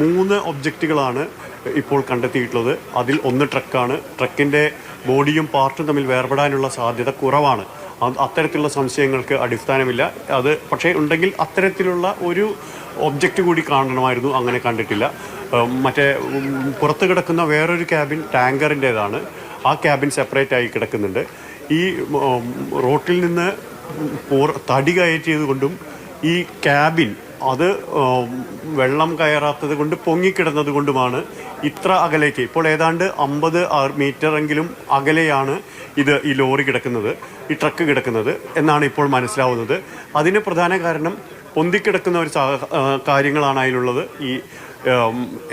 മൂന്ന് ഒബ്ജക്റ്റുകളാണ് ഇപ്പോൾ കണ്ടെത്തിയിട്ടുള്ളത്. അതിൽ ഒന്ന് ട്രക്കാണ്. ട്രക്കിൻ്റെ ബോഡിയും പാർട്ടും തമ്മിൽ വേർപെടാനുള്ള സാധ്യത കുറവാണ്. അത്തരത്തിലുള്ള സംശയങ്ങൾക്ക് അടിസ്ഥാനമില്ല. അത് പക്ഷേ ഉണ്ടെങ്കിൽ അത്തരത്തിലുള്ള ഒരു ഒബ്ജക്റ്റ് കൂടി കാണണമായിരുന്നു. അങ്ങനെ കണ്ടിട്ടില്ല. മറ്റേ പുറത്ത് കിടക്കുന്ന വേറൊരു ക്യാബിൻ ടാങ്കറിൻ്റേതാണ്. ആ ക്യാബിൻ സെപ്പറേറ്റ് ആയി കിടക്കുന്നുണ്ട്. ഈ റോട്ടിൽ നിന്ന് തടി കയറ്റിയത് കൊണ്ടും ഈ ക്യാബിൻ അത് വെള്ളം കയറാത്തത് കൊണ്ട് പൊങ്ങിക്കിടന്നത് കൊണ്ടുമാണ് ഇത്ര അകലേക്ക്, ഇപ്പോൾ ഏതാണ്ട് 50 മീറ്ററെങ്കിലും അകലെയാണ് ഈ ലോറി കിടക്കുന്നത്, ഈ ട്രക്ക് കിടക്കുന്നത് എന്നാണ് ഇപ്പോൾ മനസ്സിലാവുന്നത്. അതിന് പ്രധാന കാരണം പൊന്തിക്കിടക്കുന്ന ഒരു കാര്യങ്ങളാണ് അതിലുള്ളത്. ഈ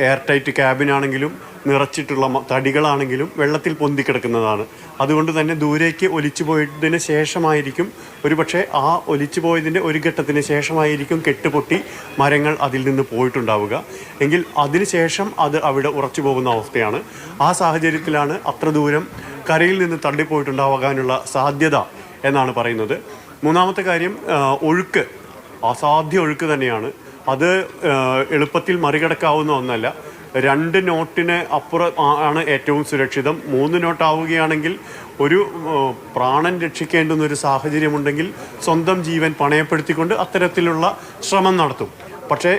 എയർ ടൈറ്റ് ക്യാബിനാണെങ്കിലും നിറച്ചിട്ടുള്ള തടികളാണെങ്കിലും വെള്ളത്തിൽ പൊന്തിക്കിടക്കുന്നതാണ്. അതുകൊണ്ട് തന്നെ ദൂരേക്ക് ഒലിച്ചു പോയതിന് ശേഷമായിരിക്കും, ഒരുപക്ഷെ ആ ഒലിച്ചു പോയതിൻ്റെ ഒരു ഘട്ടത്തിന് ശേഷമായിരിക്കും കെട്ടുപൊട്ടി മരങ്ങൾ അതിൽ നിന്ന് പോയിട്ടുണ്ടാവുക. എങ്കിൽ അതിന് ശേഷം അത് അവിടെ ഉറച്ചു പോകുന്ന അവസ്ഥയാണ്. ആ സാഹചര്യത്തിലാണ് അത്ര ദൂരം കരയിൽ നിന്ന് തള്ളിപ്പോയിട്ടുണ്ടാകാനുള്ള സാധ്യത എന്നാണ് പറയുന്നത്. മൂന്നാമത്തെ കാര്യം, ഒഴുക്ക്, അസാധ്യ ഒഴുക്ക് തന്നെയാണ്. അത് എളുപ്പത്തിൽ മറികടക്കാവുന്ന ഒന്നല്ല. 2 നോട്ടിന് അപ്പുറം ആണ് ഏറ്റവും സുരക്ഷിതം. 3 നോട്ടാവുകയാണെങ്കിൽ ഒരു പ്രാണൻ രക്ഷിക്കേണ്ടുന്ന ഒരു സാഹചര്യമുണ്ടെങ്കിൽ സ്വന്തം ജീവൻ പണയപ്പെടുത്തിക്കൊണ്ട് അത്തരത്തിലുള്ള ശ്രമം നടത്തും. പക്ഷേ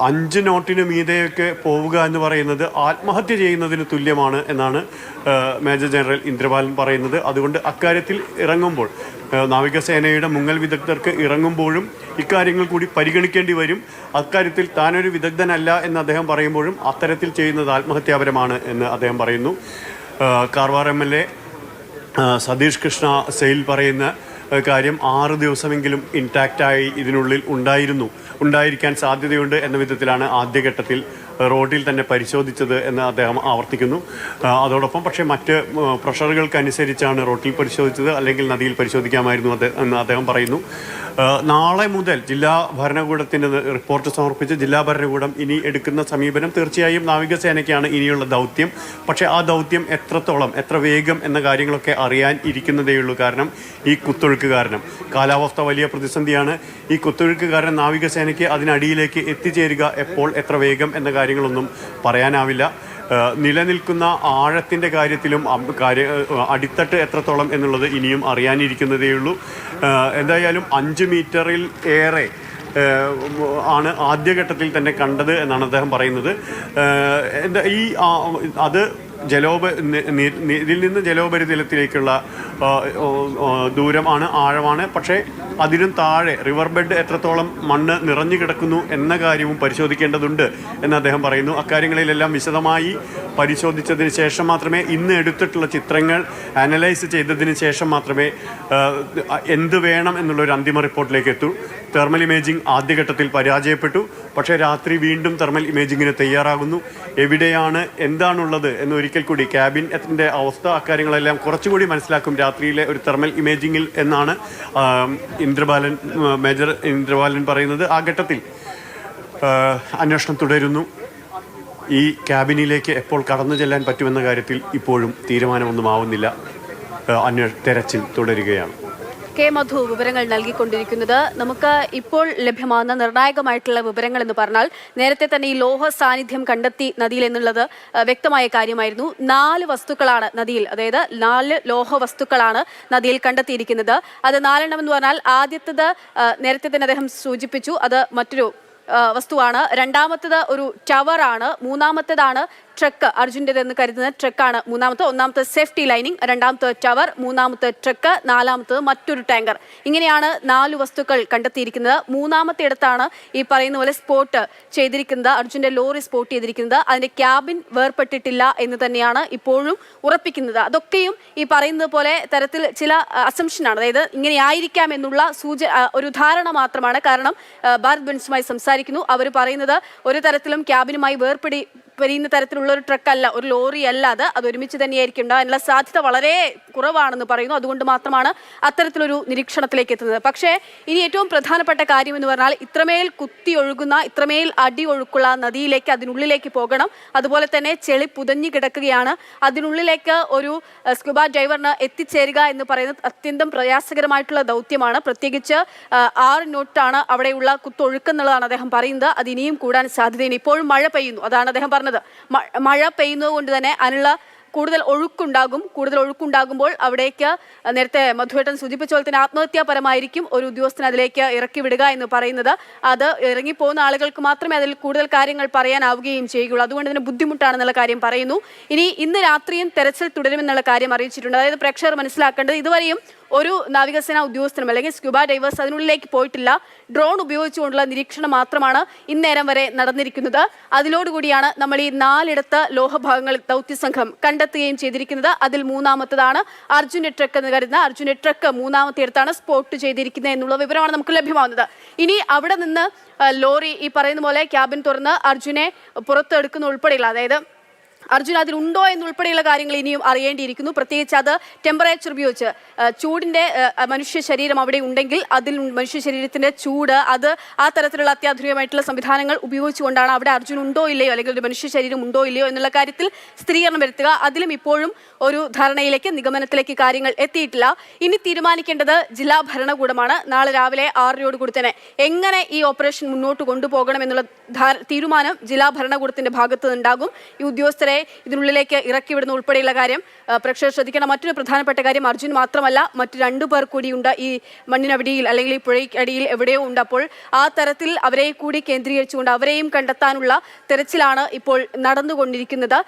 5 നോട്ടിന് മീതെയൊക്കെ പോവുക എന്ന് പറയുന്നത് ആത്മഹത്യ ചെയ്യുന്നതിന് തുല്യമാണ് എന്നാണ് മേജർ ജനറൽ ഇന്ദ്രപാലൻ പറയുന്നത്. അതുകൊണ്ട് അക്കാര്യത്തിൽ ഇറങ്ങുമ്പോൾ, നാവികസേനയുടെ മുങ്ങൽ വിദഗ്ധർക്ക് ഇറങ്ങുമ്പോഴും ഇക്കാര്യങ്ങൾ കൂടി പരിഗണിക്കേണ്ടി വരും. അക്കാര്യത്തിൽ താനൊരു വിദഗ്ധനല്ല എന്ന് അദ്ദേഹം പറയുമ്പോഴും അത്തരത്തിൽ ചെയ്യുന്നത് ആത്മഹത്യാപരമാണ് എന്ന് അദ്ദേഹം പറയുന്നു. കാർവാർ MLA സതീഷ് കൃഷ്ണ സെയിൽ പറയുന്ന കാര്യം 6 ദിവസമെങ്കിലും ഇൻടാക്റ്റായി ഇതിനുള്ളിൽ ഉണ്ടായിരിക്കാൻ സാധ്യതയുണ്ട് എന്ന വിധത്തിലാണ് ആദ്യഘട്ടത്തിൽ റോഡിൽ തന്നെ പരിശോധിച്ചത് എന്ന് അദ്ദേഹം ആവർത്തിക്കുന്നു. അതോടൊപ്പം പക്ഷേ മറ്റ് പ്രഷറുകൾക്കനുസരിച്ചാണ് റോഡിൽ പരിശോധിച്ചത്, അല്ലെങ്കിൽ നദിയിൽ പരിശോധിക്കാമായിരുന്നു എന്ന് അദ്ദേഹം പറയുന്നു. നാളെ മുതൽ ജില്ലാ ഭരണകൂടത്തിന് റിപ്പോർട്ട് സമർപ്പിച്ച് ജില്ലാ ഭരണകൂടം ഇനി എടുക്കുന്ന സമീപനം തീർച്ചയായും നാവികസേനയ്ക്കാണ് ഇനിയുള്ള ദൗത്യം. പക്ഷേ ആ ദൗത്യം എത്രത്തോളം, എത്ര വേഗം എന്ന കാര്യങ്ങളൊക്കെ അറിയാൻ ഇരിക്കുന്നതേയുള്ളൂ. കാരണം ഈ കുത്തൊഴുക്ക് കാരണം കാലാവസ്ഥ വലിയ പ്രതിസന്ധിയാണ്. ഈ കുത്തൊഴുക്ക് കാരണം നാവികസേനയ്ക്ക് അതിനടിയിലേക്ക് എത്തിച്ചേരുക എപ്പോൾ, എത്ര വേഗം എന്ന കാര്യങ്ങളൊന്നും പറയാനാവില്ല. നിലനിൽക്കുന്ന ആഴത്തിൻ്റെ കാര്യത്തിലും അടിത്തട്ട് എത്രത്തോളം എന്നുള്ളത് ഇനിയും അറിയാനിരിക്കുന്നതേയുള്ളൂ. എന്തായാലും 5 മീറ്ററിൽ ഏറെ ആണ് ആദ്യഘട്ടത്തിൽ തന്നെ കണ്ടത് എന്നാണ് അദ്ദേഹം പറയുന്നത്. അത് ഇതിൽ നിന്ന് ജലോപരിതലത്തിലേക്കുള്ള ദൂരമാണ്, ആഴമാണ്. പക്ഷേ അതിനും താഴെ റിവർ ബെഡ് എത്രത്തോളം മണ്ണ് നിറഞ്ഞു കിടക്കുന്നു എന്ന കാര്യവും പരിശോധിക്കേണ്ടതുണ്ട് എന്ന് അദ്ദേഹം പറയുന്നു. അക്കാര്യങ്ങളിലെല്ലാം വിശദമായി പരിശോധിച്ചതിന് ശേഷം മാത്രമേ, ഇന്ന് എടുത്തിട്ടുള്ള ചിത്രങ്ങൾ അനലൈസ് ചെയ്തതിന് ശേഷം മാത്രമേ എന്ത് വേണം എന്നുള്ളൊരു അന്തിമ റിപ്പോർട്ടിലേക്ക് എത്തൂ. തെർമൽ ഇമേജിംഗ് ആദ്യഘട്ടത്തിൽ പരാജയപ്പെട്ടു. പക്ഷേ രാത്രി വീണ്ടും തെർമൽ ഇമേജിങ്ങിന് തയ്യാറാകുന്നു. എവിടെയാണ്, എന്താണുള്ളത് എന്ന് ഒരിക്കൽ കൂടി ക്യാബിൻ്റെ അവസ്ഥ, അക്കാര്യങ്ങളെല്ലാം കുറച്ചുകൂടി മനസ്സിലാക്കും രാത്രിയിലെ ഒരു തെർമൽ ഇമേജിങ്ങിൽ എന്നാണ് മേജർ ഇന്ദ്രപാലൻ പറയുന്നത്. ആ ഘട്ടത്തിൽ അന്വേഷണം തുടരുന്നു. ഈ ക്യാബിനിലേക്ക് എപ്പോൾ കടന്നു ചെല്ലാൻ പറ്റുമെന്ന കാര്യത്തിൽ ഇപ്പോഴും തീരുമാനമൊന്നും ആവുന്നില്ല. തെരച്ചിൽ തുടരുകയാണ്. കെ മധു വിവരങ്ങൾ നൽകിക്കൊണ്ടിരിക്കുന്നത്. നമുക്ക് ഇപ്പോൾ ലഭ്യമാകുന്ന നിർണായകമായിട്ടുള്ള വിവരങ്ങൾ എന്ന് പറഞ്ഞാൽ, നേരത്തെ തന്നെ ഈ ലോഹ സാന്നിധ്യം കണ്ടെത്തി നദിയിൽ എന്നുള്ളത് വ്യക്തമായ കാര്യമായിരുന്നു. 4 വസ്തുക്കളാണ് നദിയിൽ, അതായത് 4 ലോഹ വസ്തുക്കളാണ് നദിയിൽ കണ്ടെത്തിയിരിക്കുന്നത്. അത് 4 എണ്ണം എന്ന് പറഞ്ഞാൽ ആദ്യത്തേത് നേരത്തെ തന്നെ അദ്ദേഹം സൂചിപ്പിച്ചു, അത് മറ്റൊരു വസ്തുവാണ്. രണ്ടാമത്തേത് ഒരു ടവറാണ്. മൂന്നാമത്തേതാണ് ട്രക്ക്, അർജുൻ്റെതെന്ന് കരുതുന്ന ട്രക്കാണ് മൂന്നാമത്തെ. ഒന്നാമത്തെ സേഫ്റ്റി ലൈനിങ്, രണ്ടാമത്തെ ടവർ, മൂന്നാമത്തെ ട്രക്ക്, നാലാമത്തത് മറ്റൊരു ടാങ്കർ. ഇങ്ങനെയാണ് 4 വസ്തുക്കൾ കണ്ടെത്തിയിരിക്കുന്നത്. മൂന്നാമത്തെ ഇടത്താണ് ഈ പറയുന്ന പോലെ സ്പോട്ട് ചെയ്തിരിക്കുന്നത്, അർജുൻ്റെ ലോറി സ്പോട്ട് ചെയ്തിരിക്കുന്നത്. അതിൻ്റെ ക്യാബിൻ വേർപെട്ടിട്ടില്ല എന്ന് തന്നെയാണ് ഇപ്പോഴും ഉറപ്പിക്കുന്നത്. അതൊക്കെയും ഈ പറയുന്നത് പോലെ തരത്തിൽ ചില അസംഷനാണ്, അതായത് ഇങ്ങനെയായിരിക്കാം എന്നുള്ള ഒരു ധാരണ മാത്രമാണ്. കാരണം ഭാരത് ബെൻസുമായി സംസാരിക്കുന്നു, അവർ പറയുന്നത് ഒരു തരത്തിലും ക്യാബിനുമായി വലിയ തരത്തിലുള്ള ഒരു ട്രക്കല്ല, ഒരു ലോറി അല്ല അത് ഒരുമിച്ച് തന്നെയായിരിക്കും ഉണ്ടാകാനുള്ള സാധ്യത വളരെ കുറവാണെന്ന് പറയുന്നു. അതുകൊണ്ട് മാത്രമാണ് അത്തരത്തിലൊരു നിരീക്ഷണത്തിലേക്ക് എത്തുന്നത്. പക്ഷേ ഇനി ഏറ്റവും പ്രധാനപ്പെട്ട കാര്യം എന്ന് പറഞ്ഞാൽ ഇത്രമേൽ കുത്തി ഒഴുകുന്ന, ഇത്രമേൽ അടി ഒഴുക്കുള്ള നദിയിലേക്ക്, അതിനുള്ളിലേക്ക് പോകണം. അതുപോലെ തന്നെ ചെളി പുതഞ്ഞു കിടക്കുകയാണ്. അതിനുള്ളിലേക്ക് ഒരു സ്കൂബ ഡൈവറിന് എത്തിച്ചേരുക എന്ന് പറയുന്നത് അത്യന്തം പ്രയാസകരമായിട്ടുള്ള ദൗത്യമാണ്. പ്രത്യേകിച്ച് 6 നോട്ടാണ് അവിടെയുള്ള കുത്തൊഴുക്കെന്നുള്ളതാണ് അദ്ദേഹം പറയുന്നത്. അത് ഇനിയും കൂടാൻ സാധ്യതയാണ്. ഇപ്പോഴും മഴ പെയ്യുന്നു, അതാണ് അദ്ദേഹം പറഞ്ഞത്. മഴ പെയ്യുന്നത് കൊണ്ട് തന്നെ അതിനുള്ള കൂടുതൽ ഒഴുക്കുണ്ടാകുമ്പോൾ അവിടേക്ക് നേരത്തെ മധുവേട്ടൻ സൂചിപ്പിച്ച പോലെ തന്നെ ആത്മഹത്യാപരമായിരിക്കും ഒരു ഉദ്യോഗസ്ഥൻ അതിലേക്ക് ഇറക്കി വിടുക എന്ന് പറയുന്നത്. അത് ഇറങ്ങിപ്പോകുന്ന ആളുകൾക്ക് മാത്രമേ അതിൽ കൂടുതൽ കാര്യങ്ങൾ പറയാനാവുകയും ചെയ്യുകയുള്ളൂ. അതുകൊണ്ട് തന്നെ ബുദ്ധിമുട്ടാണെന്നുള്ള കാര്യം പറയുന്നു. ഇന്ന് രാത്രിയും തെരച്ചിൽ തുടരുമെന്നുള്ള കാര്യം അറിയിച്ചിട്ടുണ്ട്. അതായത് പ്രേക്ഷകർ മനസ്സിലാക്കേണ്ടത്, ഇതുവരെയും ഒരു നാവികസേന ഉദ്യോഗസ്ഥനും അല്ലെങ്കിൽ സ്ക്യൂബ ഡൈവേഴ്സ് അതിനുള്ളിലേക്ക് പോയിട്ടില്ല. ഡ്രോൺ ഉപയോഗിച്ചുകൊണ്ടുള്ള നിരീക്ഷണം മാത്രമാണ് ഇന്നേരം വരെ നടന്നിരിക്കുന്നത്. അതിലോടുകൂടിയാണ് നമ്മൾ ഈ 4 ലോഹഭാഗങ്ങൾ ദൗത്യസംഘം കണ്ടെത്തുകയും ചെയ്തിരിക്കുന്നത്. അതിൽ മൂന്നാമത്തതാണ് അർജുന ട്രക്ക് എന്ന് കരുതുന്ന അർജുന ട്രക്ക്. മൂന്നാമത്തെ അടുത്താണ് സ്പോട്ട് ചെയ്തിരിക്കുന്നത് എന്നുള്ള വിവരമാണ് നമുക്ക് ലഭ്യമാകുന്നത്. ഇനി അവിടെ നിന്ന് ലോറി ഈ പറയുന്ന പോലെ ക്യാബിൻ തുറന്ന് അർജുനെ പുറത്തെടുക്കുന്ന ഉൾപ്പെടെയുള്ള, അതായത് അർജുൻ അതിലുണ്ടോ എന്നുൾപ്പെടെയുള്ള കാര്യങ്ങൾ ഇനിയും അറിയേണ്ടിയിരിക്കുന്നു. പ്രത്യേകിച്ച് അത് ടെമ്പറേച്ചർ ഉപയോഗിച്ച് ചൂടിൻ്റെ മനുഷ്യ ശരീരം അവിടെ ഉണ്ടെങ്കിൽ അതിൽ മനുഷ്യ ശരീരത്തിൻ്റെ ചൂട്, അത് ആ തരത്തിലുള്ള അത്യാധുനികമായിട്ടുള്ള സംവിധാനങ്ങൾ ഉപയോഗിച്ചുകൊണ്ടാണ് അവിടെ അർജുൻ ഉണ്ടോ ഇല്ലയോ അല്ലെങ്കിൽ ഒരു മനുഷ്യ ശരീരം ഉണ്ടോ ഇല്ലയോ എന്നുള്ള കാര്യത്തിൽ സ്ഥിരീകരണം വരുത്തുക. അതിലും ഇപ്പോഴും ഒരു ധാരണയിലേക്ക്, നിഗമനത്തിലേക്ക് കാര്യങ്ങൾ എത്തിയിട്ടില്ല. ഇനി തീരുമാനിക്കേണ്ടത് ജില്ലാ ഭരണകൂടമാണ്. നാളെ രാവിലെ 6:00 തന്നെ എങ്ങനെ ഈ ഓപ്പറേഷൻ മുന്നോട്ട് കൊണ്ടുപോകണം എന്നുള്ള തീരുമാനം ജില്ലാ ഭരണകൂടത്തിന്റെ ഭാഗത്ത് നിന്നുണ്ടാകും. ഈ ഉദ്യോഗസ്ഥരെ ഇതിനുള്ളിലേക്ക് ഇറക്കി വിടുന്ന ഉൾപ്പെടെയുള്ള കാര്യം പ്രേക്ഷകർ ശ്രദ്ധിക്കണം. മറ്റൊരു പ്രധാനപ്പെട്ട കാര്യം, അർജുൻ മാത്രമല്ല മറ്റു 2 പേർ കൂടിയുണ്ട് ഈ മണ്ണിനടിയിൽ അല്ലെങ്കിൽ ഈ പുഴയ്ക്കടിയിൽ എവിടെയോ ഉണ്ട്. അപ്പോൾ ആ തരത്തിൽ അവരെ കൂടി കേന്ദ്രീകരിച്ചുകൊണ്ട് അവരെയും കണ്ടെത്താനുള്ള തെരച്ചിലാണ് ഇപ്പോൾ നടന്നുകൊണ്ടിരിക്കുന്നത്.